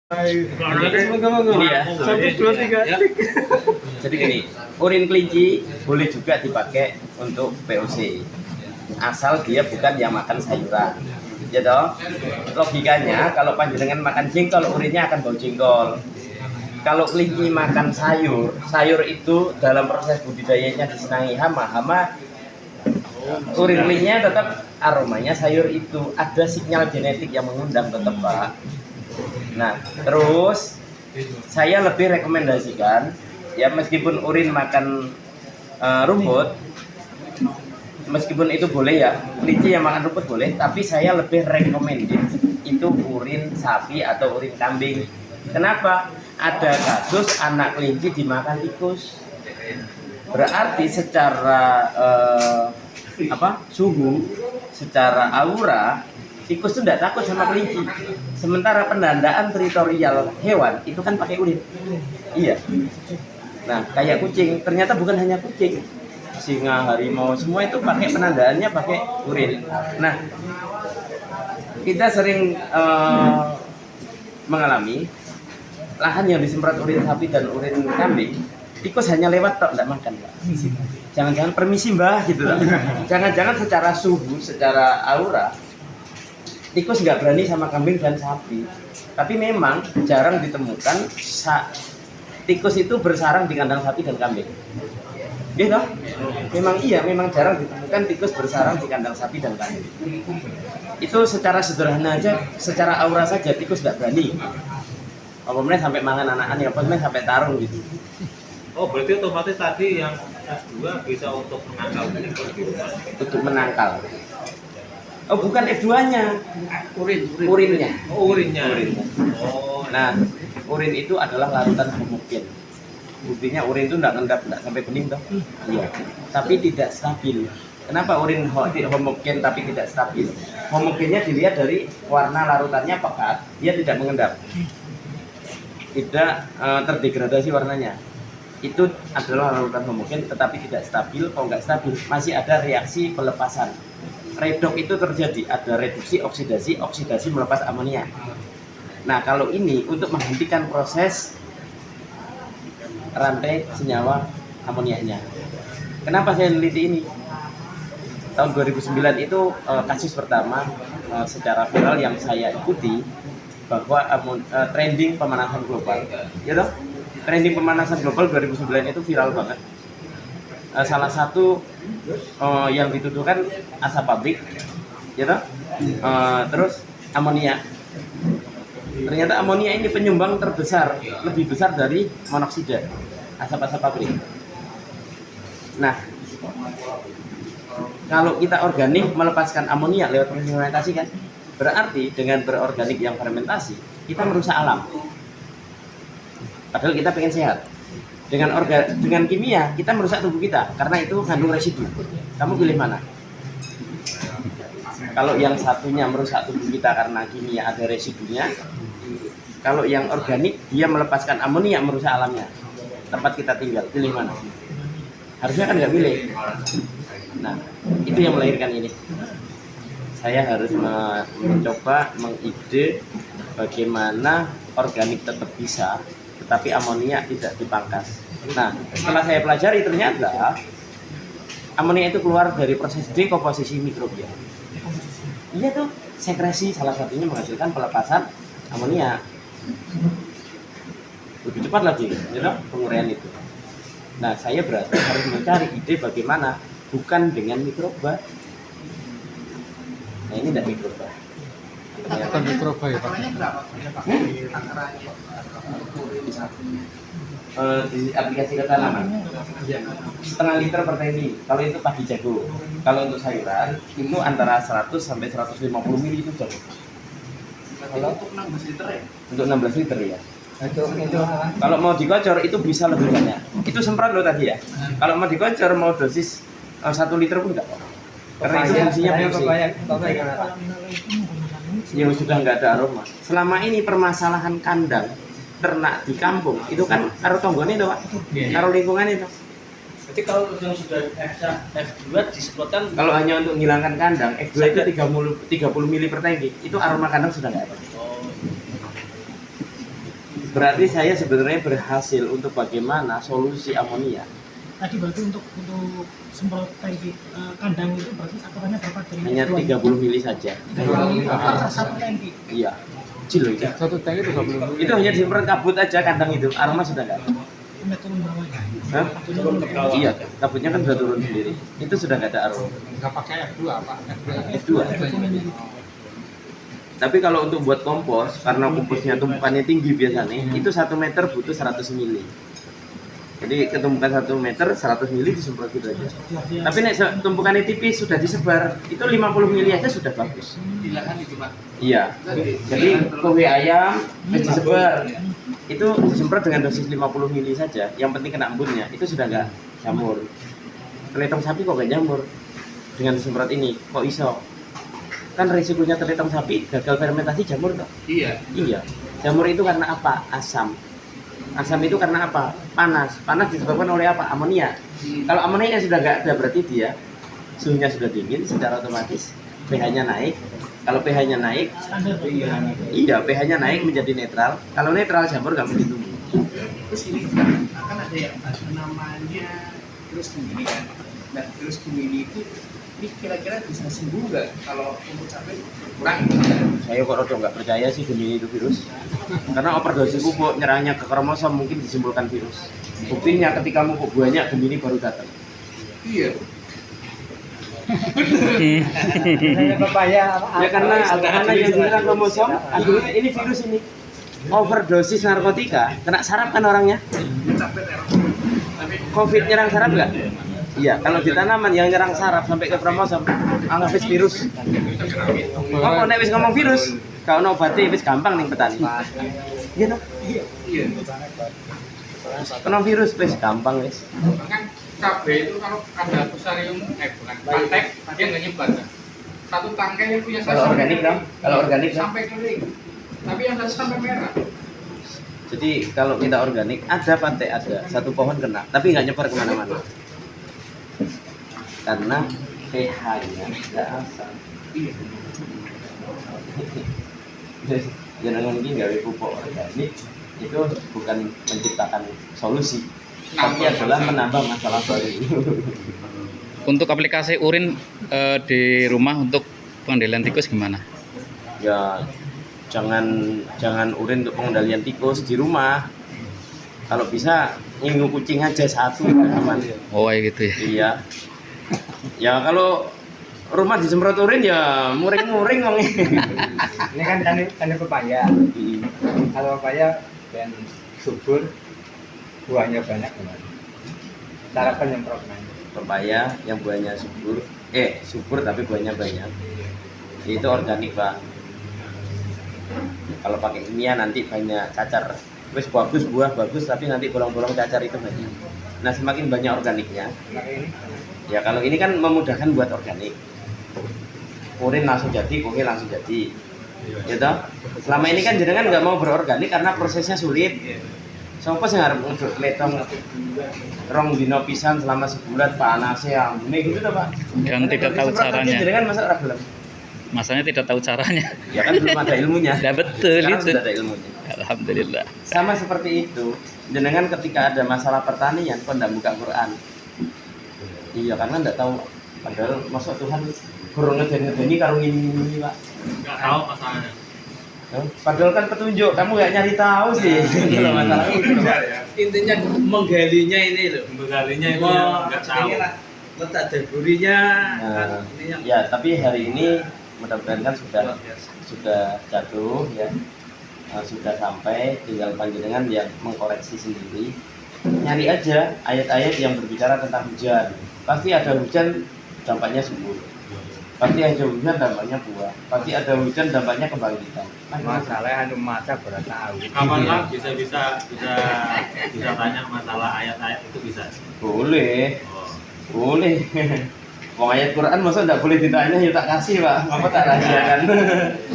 Ini ya. 1, 2, 3. Ya. Jadi gini, urin kelinci boleh juga dipakai untuk POC, asal dia bukan yang makan sayuran. Ya toh? Logikanya kalau panjenengan makan jengkol, urinnya akan bau jengkol. Kalau kelinci makan sayur, sayur itu dalam proses budidayanya disenangi hama, urin kelincinya tetap aromanya sayur itu, ada sinyal genetik yang mengundang tetap, Pak. Nah, terus saya lebih rekomendasikan ya, meskipun urin makan rumput, meskipun itu boleh ya, kelinci yang makan rumput boleh, tapi saya lebih recommended itu urin sapi atau urin kambing. Kenapa? Ada kasus anak kelinci dimakan tikus. Berarti secara suhu, secara aura, tikus itu tidak takut sama kelinci. Sementara pendandaan teritorial hewan itu kan pakai urin. Iya. Nah, kayak kucing, ternyata bukan hanya kucing, singa, harimau, semua itu pakai penandaannya pakai urin. Nah, kita sering mengalami lahan yang disemprot urin sapi dan urin kambing, tikus hanya lewat tok, tidak makan, Pak. Jangan-jangan permisi mbah gitu loh. Jangan-jangan secara suhu, secara aura, tikus nggak berani sama kambing dan sapi. Tapi memang jarang ditemukan tikus itu bersarang di kandang sapi dan kambing. Gitu? Memang jarang ditemukan tikus bersarang di kandang sapi dan kambing. Itu secara sederhana aja, secara aura saja tikus nggak berani. Apa meneh sampai mangan anak-anak, apa meneh sampai tarung gitu. Oh, berarti otomatis tadi yang F2 bisa untuk menangkal tikus di rumah. Untuk menangkal. Oh, bukan F2-nya. Urinnya. Oh, urinnya. Oh. Nah, urin itu adalah larutan homogen. Buktinya urin itu enggak sampai bening toh. Iya. Tapi tidak stabil. Kenapa urin homogen tapi tidak stabil? Homogennya dilihat dari warna larutannya pekat, dia tidak mengendap. Tidak terdegradasi warnanya. Itu adalah larutan homogen tetapi tidak stabil. Kalau nggak stabil, masih ada reaksi pelepasan. Redok itu terjadi, ada reduksi, oksidasi melepas amonia. Nah, kalau ini untuk menghentikan proses rantai senyawa amoniaknya. Kenapa saya meneliti ini? Tahun 2009 itu kasus pertama secara viral yang saya ikuti, bahwa trending pemanasan global, ya toh? Trending pemanasan global 2009 itu viral banget. Salah satu yang dituduhkan asap pabrik, ya toh? Terus amonia. Ternyata amonia ini penyumbang terbesar, lebih besar dari monoksida, asap-asap pabrik. Nah, kalau kita organik melepaskan amonia lewat proses fermentasi kan, berarti dengan berorganik yang fermentasi, kita merusak alam. Padahal kita pengen sehat. Dengan kimia, kita merusak tubuh kita, karena itu kandung residu. Kamu pilih mana? Kalau yang satunya merusak tubuh kita karena kimia ada residunya, kalau yang organik, dia melepaskan amonia merusak alamnya, tempat kita tinggal, pilih mana? Harusnya kan nggak pilih. Nah, itu yang melahirkan ini. Saya harus mencoba mengide bagaimana organik tetap bisa, tetapi amonia tidak dipangkas. Nah, setelah saya pelajari ternyata amonia itu keluar dari proses dekomposisi mikrobia. Iya tuh, sekresi salah satunya menghasilkan pelepasan amonia. Lebih cepat lagi, penguraian itu. Nah, saya berarti harus mencari ide bagaimana bukan dengan mikroba. Nah, ini tidak mikroba. Bukan mikroba ya, Pak. Di aplikasi ketanaman setengah liter per tangki. Kalau itu padi jago. Kalau untuk sayuran itu antara 100 sampai 150 ml itu jago. Kalau untuk 16 liter ya? Untuk 16 liter ya. Kalau mau dikocor itu bisa lebih banyak. Itu semprot loh tadi ya. Kalau mau dikocor mau dosis 1 liter pun enggak apa-apa. Karena itu fungsinya yang sudah nggak ada aroma. Selama ini permasalahan kandang ternak di kampung itu kan karo tonggone itu, Pak. Karo lingkungan itu. Jadi kalau yang sudah F2 disemprotkan, kalau hanya untuk menghilangkan kandang, F2 itu 30 mili per tangki, itu aroma kandang sudah nggak ada. Berarti saya sebenarnya berhasil untuk bagaimana solusi amonia. Tadi berarti untuk semprot tangki kandang itu berarti aturannya berapa dari Hanya 30 mili saja. 30 mili per satu tangki. Iya. Kecil loh itu. Satu tank itu 30 mili. Itu hanya disemprot kabut aja kandang itu. Aroma sudah enggak ada. Udah turun bawahnya. Hah? Turun ke bawah. Iya, kabutnya kan sudah turun sendiri. Itu sudah enggak ada aroma. Nggak pakai F2 apa? F2. Tapi kalau untuk buat kompos, karena komposnya tumpukannya tinggi biasanya, itu 1 meter butuh 100 mili. Jadi ketumpukan 1 meter 100 mili disemprot gitu aja. Tapi nek tumpukannya tipis sudah disebar, itu 50 mili aja sudah bagus. Di lahan itu Pak. Iya. Jadi kue ayam disebar, itu disemprot dengan dosis 50 mili saja. Yang penting kena embunnya, itu sudah enggak jamur. Teletong sapi kok enggak jamur dengan disemprot ini? Kok iso? Kan risikonya teletong sapi gagal fermentasi jamur toh? Iya. Iya. Jamur itu karena apa? Asam. Asam itu karena apa? Panas. Panas disebabkan oleh apa? Amonia. Kalau amonia sudah nggak ada berarti dia suhunya sudah dingin, secara otomatis pH-nya naik. Kalau pH-nya naik, Standar. iya pH-nya naik menjadi netral. Kalau netral jamur nggak mungkin tumbuh. Terus ini akan ada yang namanya terus kemini kan. Nah terus kemini itu ini kira-kira bisa sembuh nggak kalau untuk cabai kurang? Saya kok rada nggak percaya sih Gemini itu virus. Karena overdosis pupuk nyerangnya ke kromosom mungkin disimpulkan virus. Buktinya ketika pupuk banyak Gemini baru datang. Iya. Ya karena yang dinyerang kromosom, akhirnya ini virus ini. Overdosis narkotika, kena saraf kan orangnya. Capek teror. Tapi Covid nyerang saraf nggak? Iya, kalau di tanaman yang nyerang saraf sampai ke kromosom, anggap wis virus. Kok nek wis ngomong virus, kalau no obatnya wis gampang nih petani. Iya toh? iya. Kena virus wis gampang wis. Kan cabai itu kalau ada fusarium bukan pantek dia nggak nyebar kan? Satu tangkai yang punya Kalau organik dong, kalau organik dong. sampai kering tapi yang satu sampai merah. Jadi kalau kita organik ada pantai ada, satu pohon kena, tapi nggak nyebar kemana-mana. Karena pH-nya nggak asam. Jangan ini nggak pupuk organik itu bukan menciptakan solusi, tapi adalah menambah masalah baru. Untuk aplikasi urin di rumah untuk pengendalian tikus gimana? Ya jangan urin untuk pengendalian tikus di rumah. Kalau bisa ngingu kucing aja satu aman. Oh ya gitu ya. Iya. Ya kalau rumah disemprot urin ya muring-muring wong. Ini kan tani pepaya. Kalau pepaya dan subur buahnya banyak gimana? Cara penyemprotan. Pepaya yang buahnya subur tapi buahnya banyak. Itu organik, Pak. Kalau pakai kimia nanti banyak cacar. Wis bagus buah bagus tapi nanti bolong-bolong cacar itu banyak. Nah, semakin banyak organiknya. Ya kalau ini kan memudahkan buat organik. Urin langsung jadi, kue langsung jadi. Gitu. Selama ini kan jenengan nggak mau berorganik karena prosesnya sulit. Sopo sing arep ngeduk letong rong dino pisan selama sebulan panasnya ambune gitu toh, Pak. Dan tidak tahu caranya. Jenengan masa ora gelem. Masanya tidak tahu caranya. Ya kan belum ada ilmunya. Ya betul Sekarang itu. sudah ada ilmunya. Alhamdulillah. Sama seperti itu, jenengan ketika ada masalah pertanian kok ndak buka Quran. Iya, karena ndak tahu. Padahal masuk Tuhan kurang ngedeni karo ngini-ngini, Pak. Nggak tahu masalahnya. Padahal kan petunjuk, kamu nggak nyari tahu sih. Kalau masalah itu, Pak. Intinya menggalinya ini loh. Menggalinya itu yang nggak tahu. Inilah letak deburinya. Nah, Ini yang ya, tapi hari ini mudah-mudahan kan sudah jatuh ya. Sudah sampai, tinggal panjenengan yang mengkoreksi sendiri. Nyari aja ayat-ayat yang berbicara tentang hujan. Pasti ada hujan, dampaknya subur. Pasti ada hujan, dampaknya buah. Pasti ada hujan, dampaknya kebangkitan. Masalahnya anu masa berat tahu. Kapan lah bisa tanya masalah ayat-ayat itu bisa. Boleh, Oh. boleh. Wong ayat Quran masa enggak boleh ditanya ya tak kasih, Pak. Apa tak rahasiakan?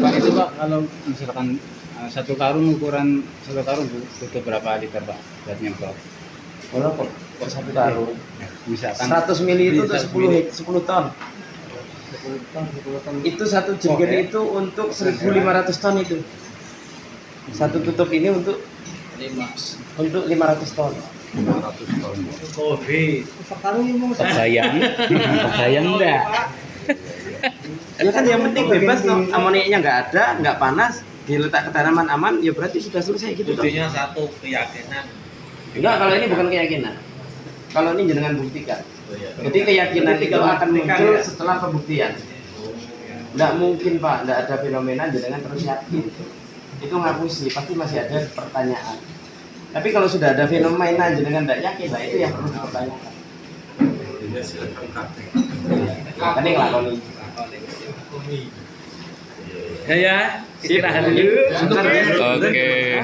Pak itu Pak kalau misalkan satu karung ukuran satu karung butuh berapa liter Pak buat nyemprot? Kalau kok satu karung. Misalkan 100 mili itu untuk 10 ton. 10 ton. Itu satu jengger Oke. itu untuk 1.500 ton itu. Satu tutup ini untuk Untuk 500 ton. 500 ton. Kobe. Terbayang, terbayang enggak? Ya kan yang penting bebas toh, amoniaknya nggak ada, nggak panas, diletak ke tanaman aman, ya berarti sudah selesai gitu toh. Kuncinya satu keyakinan. Enggak, kalau ini bukan keyakinan. Kalau ini jenengan buktikan. Jadi keyakinan itu akan muncul setelah pembuktian. Nggak mungkin Pak, nggak ada fenomena jenengan terus yakin. Itu ngapusi, pasti masih ada pertanyaan. Tapi kalau sudah ada fenomena jenengan nggak yakin, nah itu yang perlu dipertanyakan. Kan yang ngelakoni. Ya, istirahat dulu. Sebentar ya. Oke.